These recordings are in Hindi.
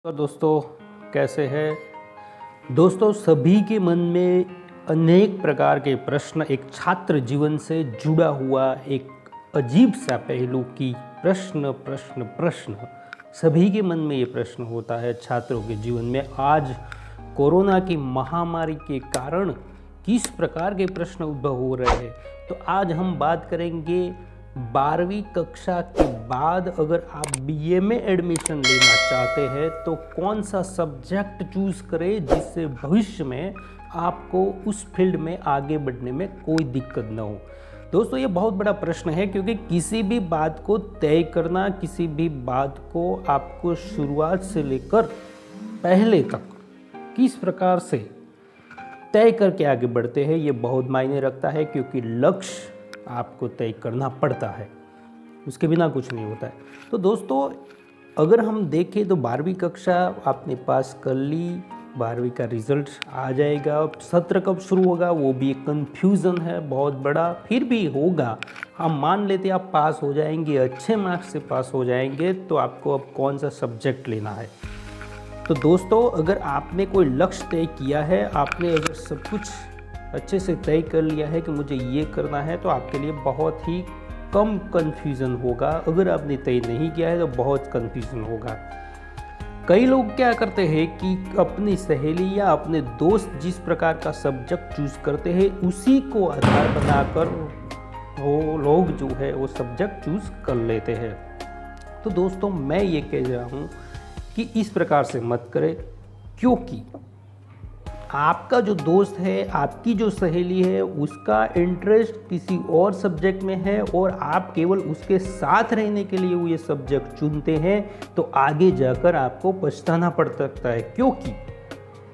तो दोस्तों कैसे हैं दोस्तों। सभी के मन में अनेक प्रकार के प्रश्न, एक छात्र जीवन से जुड़ा हुआ एक अजीब सा पहलू की प्रश्न प्रश्न प्रश्न सभी के मन में ये प्रश्न होता है छात्रों के जीवन में। आज कोरोना की महामारी के कारण किस प्रकार के प्रश्न उद्भव हो रहे हैं, तो आज हम बात करेंगे 12वीं कक्षा के बाद अगर आप बीए में एडमिशन लेना चाहते हैं तो कौन सा सब्जेक्ट चूज़ करें जिससे भविष्य में आपको उस फील्ड में आगे बढ़ने में कोई दिक्कत न हो। दोस्तों ये बहुत बड़ा प्रश्न है, क्योंकि किसी भी बात को तय करना, किसी भी बात को आपको शुरुआत से लेकर पहले तक किस प्रकार से तय करके आगे बढ़ते हैं ये बहुत मायने रखता है, क्योंकि लक्ष्य आपको तय करना पड़ता है, उसके बिना कुछ नहीं होता है। तो दोस्तों अगर हम देखें तो 12वीं कक्षा आपने पास कर ली, 12वीं का रिज़ल्ट आ जाएगा। सत्र कब शुरू होगा वो भी एक कन्फ्यूज़न है बहुत बड़ा, फिर भी होगा। हम मान लेते आप पास हो जाएंगे, अच्छे मार्क्स से पास हो जाएंगे, तो आपको अब कौन सा सब्जेक्ट लेना है। तो दोस्तों अगर आपने कोई लक्ष्य तय किया है, आपने अगर सब कुछ अच्छे से तय कर लिया है कि मुझे ये करना है, तो आपके लिए बहुत ही कम कन्फ्यूज़न होगा। अगर आपने तय नहीं किया है तो बहुत कन्फ्यूज़न होगा। कई लोग क्या करते हैं कि अपनी सहेली या अपने दोस्त जिस प्रकार का सब्जेक्ट चूज़ करते हैं उसी को आधार बनाकर वो लोग जो है वो सब्जेक्ट चूज़ कर लेते हैं। तो दोस्तों मैं ये कह रहा हूँ कि इस प्रकार से मत करें, क्योंकि आपका जो दोस्त है, आपकी जो सहेली है, उसका इंटरेस्ट किसी और सब्जेक्ट में है और आप केवल उसके साथ रहने के लिए वो ये सब्जेक्ट चुनते हैं, तो आगे जाकर आपको पछताना पड़ सकता है, क्योंकि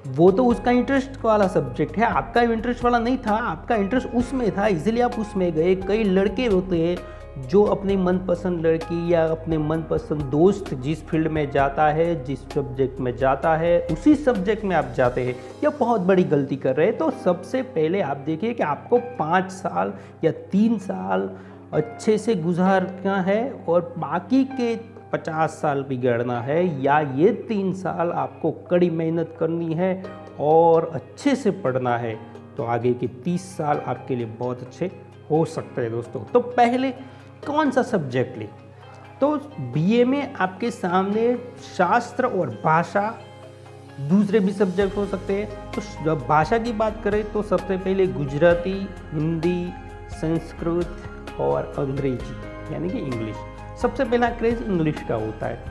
वो तो उसका इंटरेस्ट वाला सब्जेक्ट है, आपका इंटरेस्ट वाला नहीं था। आपका इंटरेस्ट उसमें था, इसीलिए आप उसमें गए। कई लड़के होते हैं जो अपनी मनपसंद लड़की या अपने मनपसंद दोस्त जिस फील्ड में जाता है, जिस सब्जेक्ट में जाता है, उसी सब्जेक्ट में आप जाते हैं। यह बहुत बड़ी गलती कर रहे हैं। तो सबसे पहले आप देखिए कि आपको 5 साल या 3 साल अच्छे से गुजारना है और बाकी के 50 साल बिगाड़ना है, या ये 3 साल आपको कड़ी मेहनत करनी है और अच्छे से पढ़ना है, तो आगे के 30 साल आपके लिए बहुत अच्छे हो सकते हैं दोस्तों। तो पहले कौन सा सब्जेक्ट ले, तो बीए में आपके सामने शास्त्र और भाषा, दूसरे भी सब्जेक्ट हो सकते हैं। तो जब भाषा की बात करें तो सबसे पहले गुजराती, हिंदी, संस्कृत और अंग्रेजी यानी कि इंग्लिश। सबसे पहला क्रेज इंग्लिश का होता है,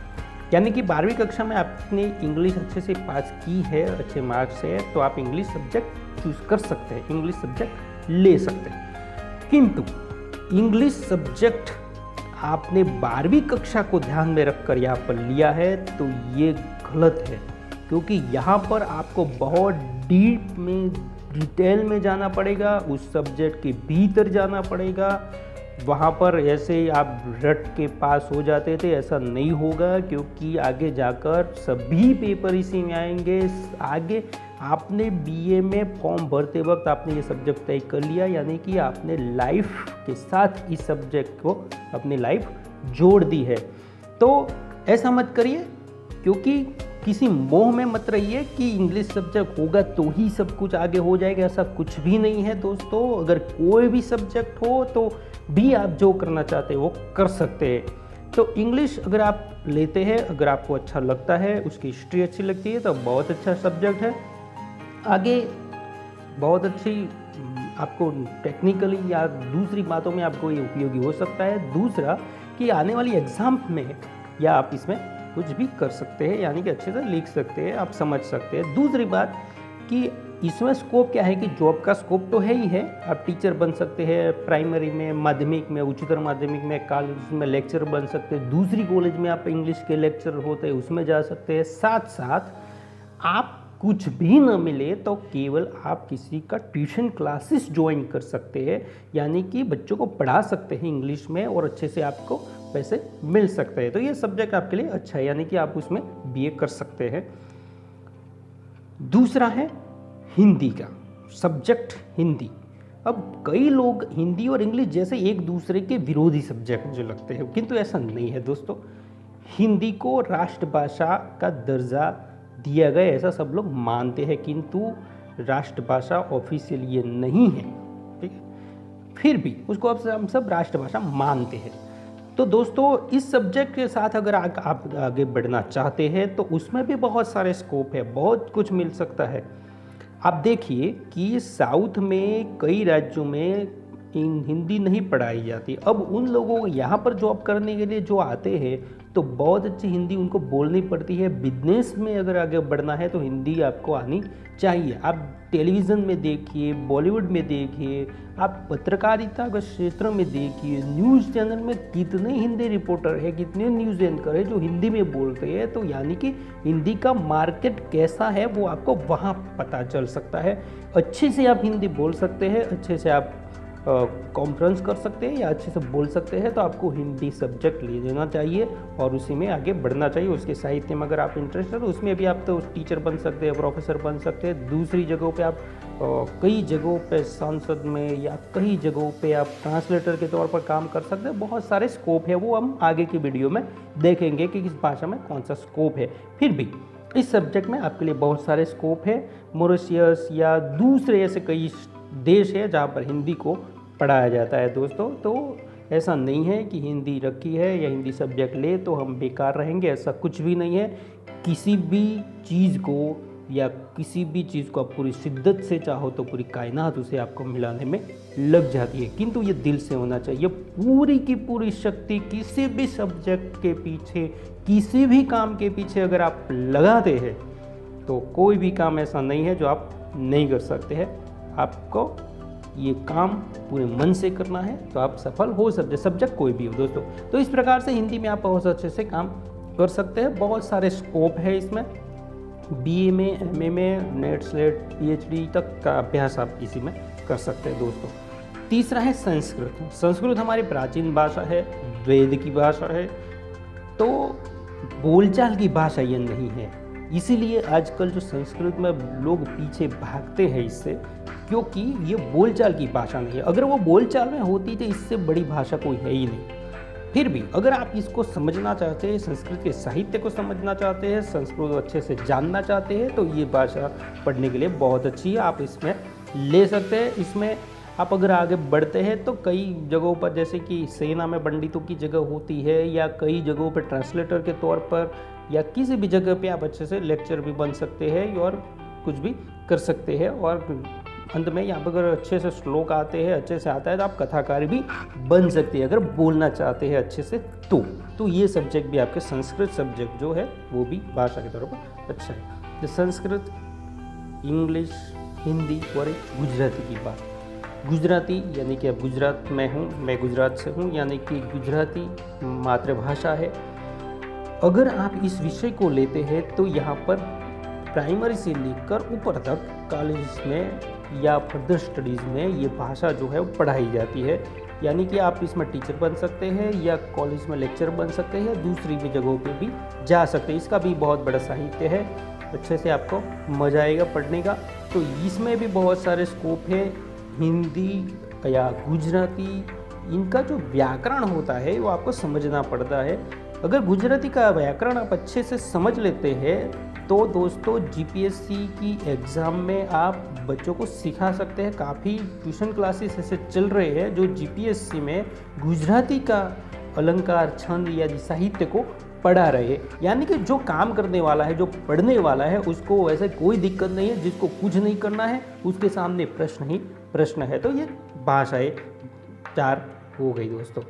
यानी कि 12वीं कक्षा में आपने इंग्लिश अच्छे से पास की है, अच्छे मार्क्स है, तो आप इंग्लिश सब्जेक्ट चूज़ कर सकते हैं, इंग्लिश सब्जेक्ट ले सकते हैं। किंतु इंग्लिश सब्जेक्ट आपने 12वीं कक्षा को ध्यान में रखकर यहाँ पर लिया है तो ये गलत है, क्योंकि यहाँ पर आपको बहुत डीप में, डिटेल में जाना पड़ेगा, उस सब्जेक्ट के भीतर जाना पड़ेगा। वहाँ पर ऐसे आप रट के पास हो जाते थे, ऐसा नहीं होगा, क्योंकि आगे जाकर सभी पेपर इसी में आएंगे। आगे आपने बीए में फॉर्म भरते वक्त आपने ये सब्जेक्ट तय कर लिया, यानी कि आपने लाइफ के साथ इस सब्जेक्ट को अपनी लाइफ जोड़ दी है। तो ऐसा मत करिए, क्योंकि किसी मोह में मत रहिए कि इंग्लिश सब्जेक्ट होगा तो ही सब कुछ आगे हो जाएगा, ऐसा कुछ भी नहीं है दोस्तों। अगर कोई भी सब्जेक्ट हो तो भी आप जो करना चाहते हैं वो कर सकते हैं। तो इंग्लिश अगर आप लेते हैं, अगर आपको अच्छा लगता है, उसकी हिस्ट्री अच्छी लगती है, तो बहुत अच्छा सब्जेक्ट है। आगे बहुत अच्छी आपको टेक्निकली या दूसरी बातों में आपको ये उपयोगी हो सकता है। दूसरा कि आने वाली एग्ज़ाम में या आप इसमें कुछ भी कर सकते हैं, यानी कि अच्छे से लिख सकते हैं, आप समझ सकते हैं। दूसरी बात कि इसमें स्कोप क्या है कि जॉब का स्कोप तो है ही है। आप टीचर बन सकते हैं, प्राइमरी में, माध्यमिक में, उच्चतर माध्यमिक में, कॉलेज में लेक्चर बन सकते हैं। दूसरी कॉलेज में आप इंग्लिश के लेक्चर होते हैं उसमें जा सकते हैं। साथ साथ आप कुछ भी न मिले तो केवल आप किसी का ट्यूशन क्लासेस ज्वाइन कर सकते हैं, यानी कि बच्चों को पढ़ा सकते हैं इंग्लिश में और अच्छे से आपको पैसे मिल सकते हैं। तो ये सब्जेक्ट आपके लिए अच्छा है, यानी कि आप उसमें बीए कर सकते हैं। दूसरा है हिंदी का सब्जेक्ट, हिंदी। अब कई लोग हिंदी और इंग्लिश जैसे एक दूसरे के विरोधी सब्जेक्ट जो लगते हैं, किंतु ऐसा नहीं है दोस्तों। हिंदी को राष्ट्रभाषा का दर्जा दिया गया, ऐसा सब लोग मानते हैं, किंतु राष्ट्रभाषा ऑफिशियल ये नहीं है, ठीक है। फिर भी उसको अब हम सब राष्ट्रभाषा मानते हैं। तो दोस्तों इस सब्जेक्ट के साथ अगर आप आगे बढ़ना चाहते हैं तो उसमें भी बहुत सारे स्कोप है, बहुत कुछ मिल सकता है। आप देखिए कि साउथ में कई राज्यों में हिंदी नहीं पढ़ाई जाती। अब उन लोगों को यहाँ पर जॉब करने के लिए जो आते हैं तो बहुत अच्छी हिंदी उनको बोलनी पड़ती है। बिजनेस में अगर आगे बढ़ना है तो हिंदी आपको आनी चाहिए। आप टेलीविज़न में देखिए, बॉलीवुड में देखिए, आप पत्रकारिता के क्षेत्र में देखिए, न्यूज़ चैनल में कितने हिंदी रिपोर्टर हैं, कितने न्यूज़ एंकर हैं जो हिंदी में बोलते हैं। तो यानी कि हिंदी का मार्केट कैसा है वो आपको वहाँ पता चल सकता है। अच्छे से आप हिंदी बोल सकते हैं, अच्छे से आप कॉन्फ्रेंस कर सकते हैं या अच्छे से बोल सकते हैं, तो आपको हिंदी सब्जेक्ट ले लेना चाहिए और उसी में आगे बढ़ना चाहिए। उसके साहित्य में अगर आप इंटरेस्ट है तो उसमें भी आप तो टीचर बन सकते हैं, प्रोफेसर बन सकते हैं। दूसरी जगहों पे आप कई जगहों पे संसद में या कई जगहों पे आप ट्रांसलेटर के तौर पर काम कर सकते हैं। बहुत सारे स्कोप है, वो हम आगे की वीडियो में देखेंगे कि किस भाषा में कौन सा स्कोप है। फिर भी इस सब्जेक्ट में आपके लिए बहुत सारे स्कोप है। मॉरिशस या दूसरे ऐसे कई देश है जहाँ पर हिंदी को पढ़ाया जाता है दोस्तों। तो ऐसा नहीं है कि हिंदी रखी है या हिंदी सब्जेक्ट ले तो हम बेकार रहेंगे, ऐसा कुछ भी नहीं है। किसी भी चीज़ को या किसी भी चीज़ को आप पूरी शिद्दत से चाहो तो पूरी कायनात उसे आपको मिलाने में लग जाती है, किंतु ये दिल से होना चाहिए। पूरी की पूरी शक्ति किसी भी सब्जेक्ट के पीछे, किसी भी काम के पीछे अगर आप लगाते हैं तो कोई भी काम ऐसा नहीं है जो आप नहीं कर सकते हैं। आपको ये काम पूरे मन से करना है तो आप सफल हो सकते, सब्जेक्ट कोई भी हो दोस्तों। तो इस प्रकार से हिंदी में आप बहुत अच्छे से काम कर सकते हैं। बहुत सारे स्कोप है इसमें, बीए में, एमए में, नेट स्लेट, पीएचडी तक का अभ्यास आप इसी में कर सकते हैं दोस्तों। तीसरा है संस्कृत। संस्कृत हमारी प्राचीन भाषा है, वेद की भाषा है, तो बोलचाल की भाषा ये नहीं है। इसीलिए आजकल जो संस्कृत में लोग पीछे भागते हैं इससे, क्योंकि ये बोलचाल की भाषा नहीं है। अगर वो बोलचाल में होती तो इससे बड़ी भाषा कोई है ही नहीं। फिर भी अगर आप इसको समझना चाहते हैं, संस्कृत के साहित्य को समझना चाहते हैं, संस्कृत को अच्छे से जानना चाहते हैं, तो ये भाषा पढ़ने के लिए बहुत अच्छी है, आप इसमें ले सकते हैं। इसमें आप अगर आगे बढ़ते हैं तो कई जगहों पर, जैसे कि सेना में पंडितों की जगह होती है या कई जगहों पर ट्रांसलेटर के तौर पर या किसी भी जगह पे आप अच्छे से लेक्चर भी बन सकते हैं और कुछ भी कर सकते हैं। और अंत में यहाँ पर अगर अच्छे से श्लोक आते हैं, अच्छे से आता है, तो आप कथाकार भी बन सकते हैं अगर बोलना चाहते हैं अच्छे से। तो ये सब्जेक्ट भी आपके संस्कृत सब्जेक्ट जो है वो भी भाषा के तौर पर अच्छा है। तो संस्कृत, इंग्लिश, हिंदी और एक गुजराती की बात। गुजराती यानी कि अब गुजरात में हूँ, मैं गुजरात से हूँ, यानी कि गुजराती मातृभाषा है। अगर आप इस विषय को लेते हैं तो यहाँ पर प्राइमरी से लेकर ऊपर तक कॉलेज में या फर्दर स्टडीज़ में ये भाषा जो है वो पढ़ाई जाती है। यानी कि आप इसमें टीचर बन सकते हैं या कॉलेज में लेक्चर बन सकते हैं, दूसरी भी जगहों पे भी जा सकते हैं। इसका भी बहुत बड़ा साहित्य है, अच्छे से आपको मज़ा आएगा पढ़ने का। तो इसमें भी बहुत सारे स्कोप है। हिंदी या गुजराती, इनका जो व्याकरण होता है वो आपको समझना पड़ता है। अगर गुजराती का व्याकरण आप अच्छे से समझ लेते हैं तो दोस्तों जीपीएससी की एग्ज़ाम में आप बच्चों को सिखा सकते हैं। काफ़ी ट्यूशन क्लासेस ऐसे चल रहे हैं जो जीपीएससी में गुजराती का अलंकार, छंद या साहित्य को पढ़ा रहे हैं। यानी कि जो काम करने वाला है, जो पढ़ने वाला है, उसको वैसे कोई दिक्कत नहीं है। जिसको कुछ नहीं करना है उसके सामने प्रश्न ही प्रश्न है। तो ये भाषाएं 4 हो गई दोस्तों।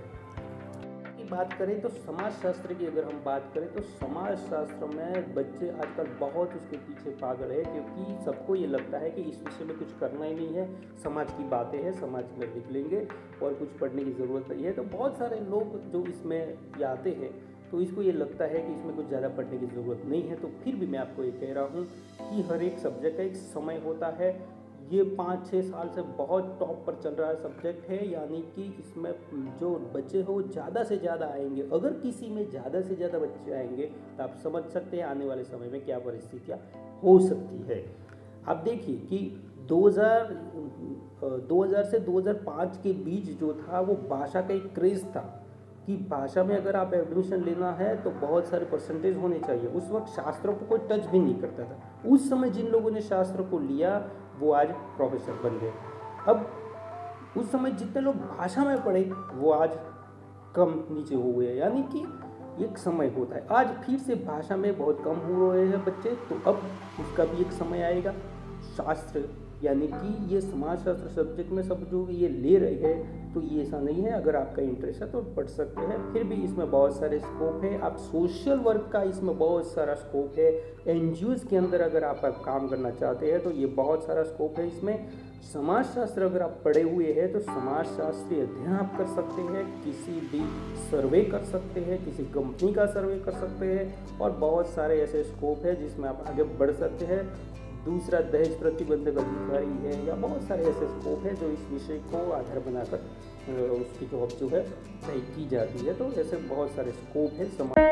बात करें तो समाज शास्त्र की अगर हम बात करें तो समाज शास्त्र में बच्चे आजकल बहुत उसके पीछे पागल है, क्योंकि सबको ये लगता है कि इस विषय में कुछ करना ही नहीं है, समाज की बातें हैं, समाज में लिख लेंगे और कुछ पढ़ने की ज़रूरत नहीं है। तो बहुत सारे लोग जो इसमें आते हैं तो इसको ये लगता है कि इसमें कुछ ज़्यादा पढ़ने की ज़रूरत नहीं है। तो फिर भी मैं आपको ये कह रहा हूँ कि हर एक सब्जेक्ट का एक समय होता है। ये 5-6 साल से बहुत टॉप पर चल रहा है सब्जेक्ट है, यानी कि इसमें जो बच्चे हो ज़्यादा से ज़्यादा आएंगे। अगर किसी में ज़्यादा से ज़्यादा बच्चे आएंगे तो आप समझ सकते हैं आने वाले समय में क्या परिस्थितियाँ हो सकती है। आप देखिए कि 2000 से 2005 के बीच जो था वो भाषा का एक क्रेज़ था कि भाषा में अगर आप एडमिशन लेना है तो बहुत सारे परसेंटेज होने चाहिए। उस वक्त शास्त्रों को कोई टच भी नहीं करता था। उस समय जिन लोगों ने शास्त्र को लिया वो आज प्रोफेसर बन गए। अब उस समय जितने लोग भाषा में पढ़े वो आज कम नीचे हो गए, यानी कि एक समय होता है। आज फिर से भाषा में बहुत कम हो रहे हैं बच्चे, तो अब उसका भी एक समय आएगा। शास्त्र यानी कि ये समाजशास्त्र सब्जेक्ट में सब जो ये ले रहे हैं, तो ये ऐसा नहीं है। अगर आपका इंटरेस्ट है तो पढ़ सकते हैं। फिर भी इसमें बहुत सारे स्कोप है। आप सोशल वर्क का इसमें बहुत सारा स्कोप है। एनजीओज के अंदर अगर आप काम करना चाहते हैं तो ये बहुत सारा स्कोप है इसमें। समाजशास्त्र अगर आप पढ़े हुए हैं तो समाजशास्त्रीय अध्ययन आप कर सकते हैं, किसी भी सर्वे कर सकते हैं, किसी कंपनी का सर्वे कर सकते हैं, और बहुत सारे ऐसे स्कोप है जिसमें आप आगे बढ़ सकते हैं। दूसरा, दहेज प्रतिबंधक अधिकारी है, या बहुत सारे ऐसे स्कोप है जो इस विषय को आधार बनाकर उसकी जॉब जो है तय की जाती है। तो ऐसे बहुत सारे स्कोप है समाज।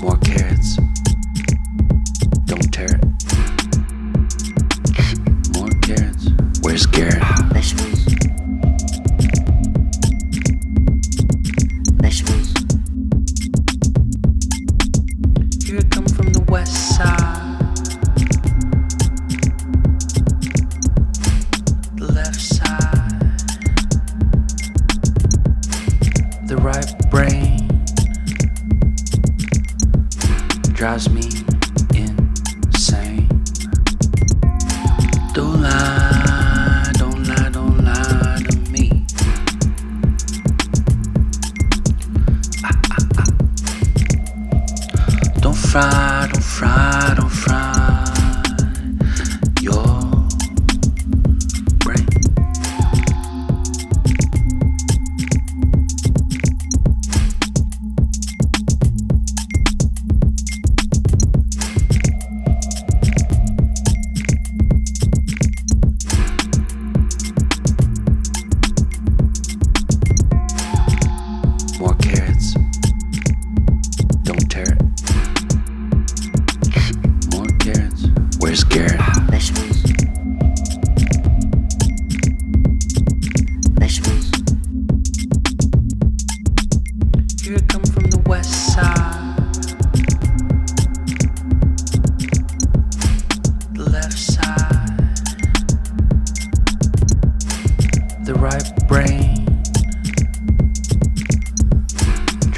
More carrots. Don't tear it. More carrots. Where's Garrett? Vegetables. Vegetables. Here I come from the west side. The left side. The right brain drives me insane. Don't lie, don't lie, don't lie to me. Don't fry, don't fry, don't fry.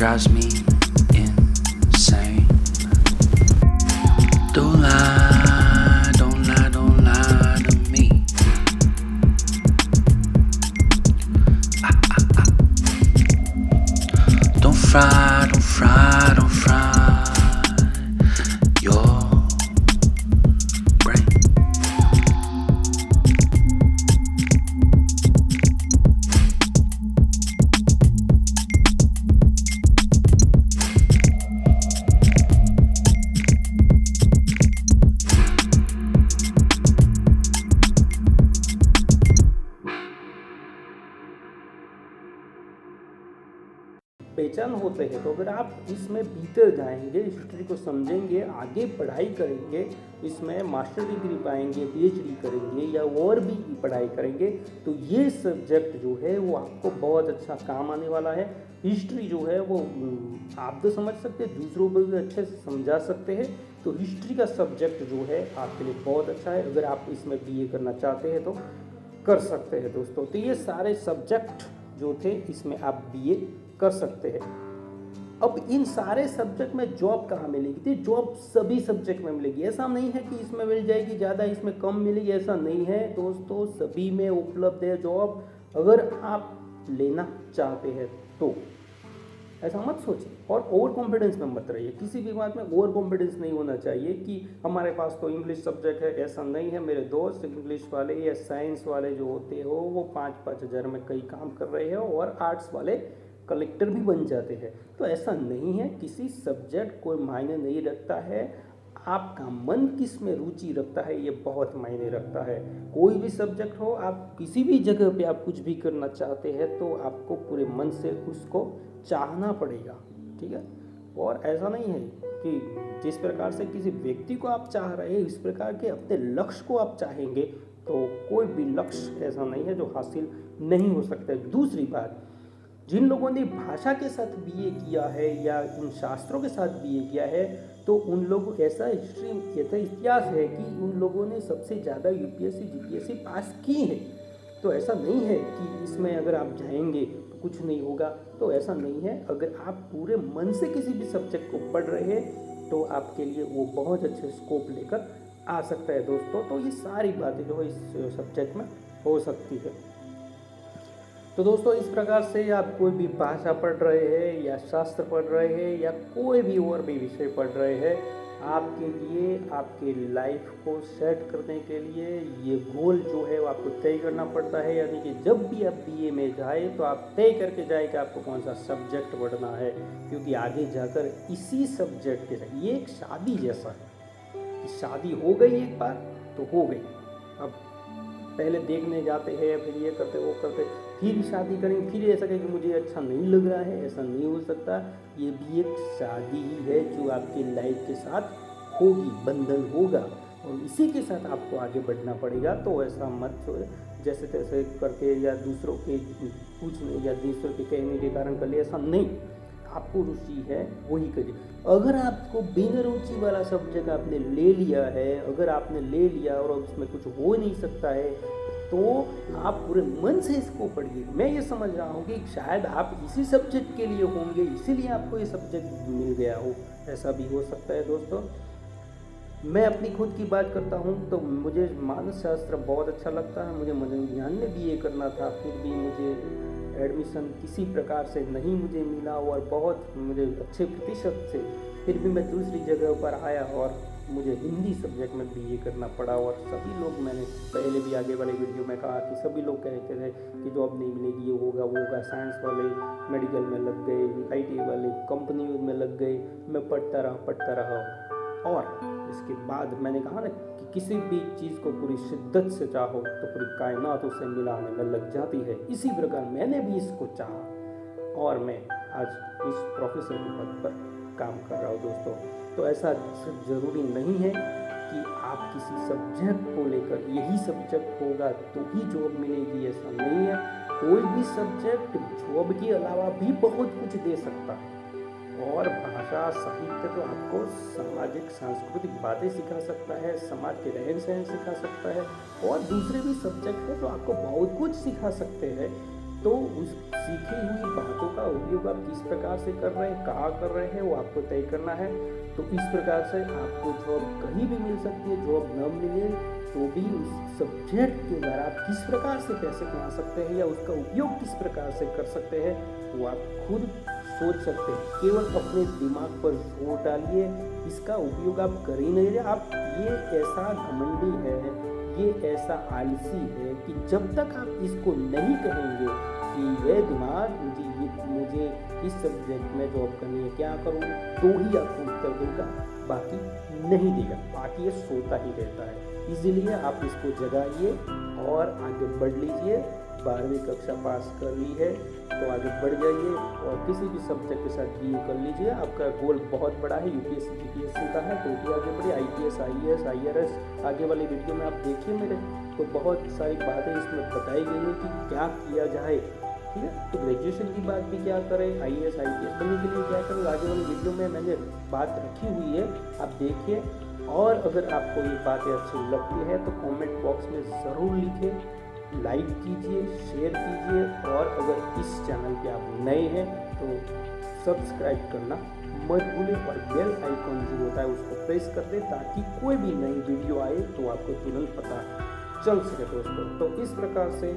drives me insane. Don't lie, don't lie, don't lie to me. Don't fry, don't fry, don't fry your brain. पहचान होते हैं, तो अगर आप इसमें भीतर जाएंगे, हिस्ट्री को समझेंगे, आगे पढ़ाई करेंगे, इसमें मास्टर डिग्री पाएंगे, पीएचडी करेंगे या और भी पढ़ाई करेंगे, तो ये सब्जेक्ट जो है वो आपको बहुत अच्छा काम आने वाला है। हिस्ट्री जो है वो आप तो समझ सकते हैं, दूसरों को भी अच्छे से समझा सकते हैं। तो हिस्ट्री का सब्जेक्ट जो है आपके लिए बहुत अच्छा है। अगर आप इसमें बीए करना चाहते हैं तो कर सकते हैं दोस्तों। तो ये सारे सब्जेक्ट जो थे इसमें आप बीए कर सकते हैं। अब इन सारे सब्जेक्ट में जॉब कहाँ मिलेगी? तो जॉब सभी सब्जेक्ट में मिलेगी। ऐसा नहीं है कि इसमें मिल जाएगी ज़्यादा, इसमें कम मिलेगी, ऐसा नहीं है दोस्तों। सभी में उपलब्ध है जॉब, अगर आप लेना चाहते हैं तो। ऐसा मत सोचिए और ओवर कॉन्फिडेंस में मत रहिए। किसी भी बात में ओवर कॉन्फिडेंस नहीं होना चाहिए कि हमारे पास तो इंग्लिश सब्जेक्ट है। ऐसा नहीं है। मेरे दोस्त इंग्लिश वाले या साइंस वाले जो होते हो वो 5-5 हज़ार में कई काम कर रहे हो और आर्ट्स वाले कलेक्टर भी बन जाते हैं। तो ऐसा नहीं है, किसी सब्जेक्ट कोई मायने नहीं रखता है। आपका मन किस में रुचि रखता है ये बहुत मायने रखता है। कोई भी सब्जेक्ट हो, आप किसी भी जगह पे आप कुछ भी करना चाहते हैं तो आपको पूरे मन से उसको चाहना पड़ेगा, ठीक है। और ऐसा नहीं है कि जिस प्रकार से किसी व्यक्ति को आप चाह रहे हैं इस प्रकार के अपने लक्ष्य को आप चाहेंगे तो कोई भी लक्ष्य ऐसा नहीं है जो हासिल नहीं हो सकता। दूसरी बात, जिन लोगों ने भाषा के साथ बीए किया है या इन शास्त्रों के साथ बीए किया है तो उन लोग ऐसा इतिहास है कि उन लोगों ने सबसे ज़्यादा यूपीएससी जीपीएससी पास की है। तो ऐसा नहीं है कि इसमें अगर आप जाएंगे तो कुछ नहीं होगा, तो ऐसा नहीं है। अगर आप पूरे मन से किसी भी सब्जेक्ट को पढ़ रहे हैं तो आपके लिए वो बहुत अच्छे स्कोप लेकर आ सकता है दोस्तों। तो ये सारी बातें जो है इस सब्जेक्ट में हो सकती है। तो दोस्तों इस प्रकार से आप कोई भी भाषा पढ़ रहे हैं या शास्त्र पढ़ रहे हैं या कोई भी और भी विषय पढ़ रहे हैं, आपके लिए आपके लाइफ को सेट करने के लिए ये गोल जो है वो आपको तय करना पड़ता है। यानी कि जब भी आप बीए में जाए तो आप तय करके जाए कि आपको कौन सा सब्जेक्ट पढ़ना है, क्योंकि आगे जाकर इसी सब्जेक्ट के साथ ये एक शादी जैसा है कि शादी हो गई एक बार तो हो गई। अब पहले देखने जाते हैं, फिर ये करते वो करते, फिर शादी करेंगे, फिर ऐसा कहें कि मुझे अच्छा नहीं लग रहा है, ऐसा नहीं हो सकता। ये भी एक शादी ही है जो आपकी लाइफ के साथ होगी, बंधन होगा और इसी के साथ आपको आगे बढ़ना पड़ेगा। तो ऐसा मत जैसे तैसे करके या दूसरों के पूछने या दूसरों के कहने के कारण कर ले, ऐसा नहीं। आपको रुचि है वही करिए। अगर आपको बिना रुचि वाला सब्जेक्ट आपने ले लिया है, अगर आपने ले लिया और उसमें कुछ हो नहीं सकता है तो आप पूरे मन से इसको पढ़िए। मैं ये समझ रहा हूँ कि शायद आप इसी सब्जेक्ट के लिए होंगे, इसीलिए आपको ये सब्जेक्ट मिल गया हो, ऐसा भी हो सकता है दोस्तों। मैं अपनी खुद की बात करता हूँ तो मुझे मानस शास्त्र बहुत अच्छा लगता है। मुझे मनोविज्ञान में बीए करना था, फिर भी मुझे एडमिशन किसी प्रकार से नहीं मुझे मिला और बहुत मुझे अच्छे प्रतिशत से फिर भी मैं दूसरी जगह पर आया और मुझे हिंदी सब्जेक्ट में बीए करना पड़ा। और सभी लोग, मैंने पहले भी आगे वाले वीडियो में कहा कि सभी लोग कहते थे कि जॉब नहीं मिलेगी, ये होगा वो होगा। साइंस वाले मेडिकल में लग गए, आईटी वाले कंपनी में लग गए। मैं पढ़ता रहा और इसके बाद मैंने कहा ना कि किसी भी चीज़ को पूरी शिद्दत से चाहो तो पूरी कायनात उसे मिलाने में लग जाती है। इसी प्रकार मैंने भी इसको चाहा और मैं आज इस प्रोफेसर के पद पर काम कर रहा हूँ दोस्तों। तो ऐसा ज़रूरी नहीं है कि आप किसी सब्जेक्ट को लेकर यही सब्जेक्ट होगा तो ही जॉब मिलेगी, ऐसा नहीं है। कोई भी सब्जेक्ट जॉब के अलावा भी बहुत कुछ दे सकता है। और भाषा साहित्य तो आपको सामाजिक सांस्कृतिक बातें सिखा सकता है, समाज के रहन सहन सिखा सकता है और दूसरे भी सब्जेक्ट है जो आपको बहुत कुछ सिखा सकते हैं। तो उस सीखी हुई बातों का उसका उपयोग आप किस प्रकार से कर रहे हैं, कहाँ कर रहे हैं, वो आपको तय करना है। तो इस प्रकार से आपको जॉब कहीं भी मिल सकती है, जॉब न मिले तो भी उस सब्जेक्ट के द्वारा आप किस प्रकार से पैसे कमा सकते हैं या उसका उपयोग किस प्रकार से कर सकते हैं वो आप खुद सोच सकते हैं। केवल अपने दिमाग पर जोर डालिए, इसका उपयोग आप कर ही नहीं रहे। आप ये ऐसा घमंडी है, ये ऐसा आलसी है कि जब तक आप इसको नहीं कहेंगे कि ये दिमाग मुझे इस सब्जेक्ट में जॉब करनी है, क्या करूँ, तो ही आपको उत्तर देगा, बाकी नहीं देगा, बाकी ये सोता ही रहता है। इसीलिए आप इसको जगाइए और आगे बढ़ लीजिए। 12वीं कक्षा पास कर ली है तो आगे बढ़ जाइए और किसी भी सब्जेक्ट के साथ BA कर लीजिए। आपका गोल बहुत बड़ा है, UPSC GPSC का है, तो भी आगे बढ़िए। IPS IAS IRS आगे वाली वीडियो में आप देखिए मेरे, तो बहुत सारी बातें इसमें बताई गई है कि क्या किया जाए, ठीक है। तो ग्रेजुएशन की बात भी क्या करें, IAS IPS बनने के लिए क्या करें, आगे वाली वीडियो में मैंने बात रखी हुई है, आप देखिए। और अगर आपको ये बातें अच्छी लगती है तो कमेंट बॉक्स में ज़रूर लिखें, लाइक कीजिए, शेयर कीजिए, और अगर इस चैनल पे आप नए हैं तो सब्सक्राइब करना मत भूलें और बेल आइकॉन जो होता है उसको प्रेस कर दें ताकि कोई भी नई वीडियो आए तो आपको तुरंत पता चल सके दोस्तों। तो इस प्रकार से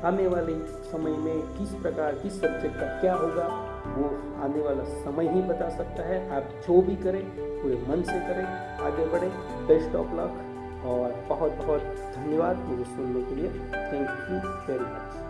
आने वाले समय में किस सब्जेक्ट का क्या होगा वो आने वाला समय ही बता सकता है। आप जो भी करें पूरे मन से करें, आगे बढ़ें। बेस्ट ऑफ लक और बहुत बहुत धन्यवाद मुझे सुनने के लिए। Thank you very much.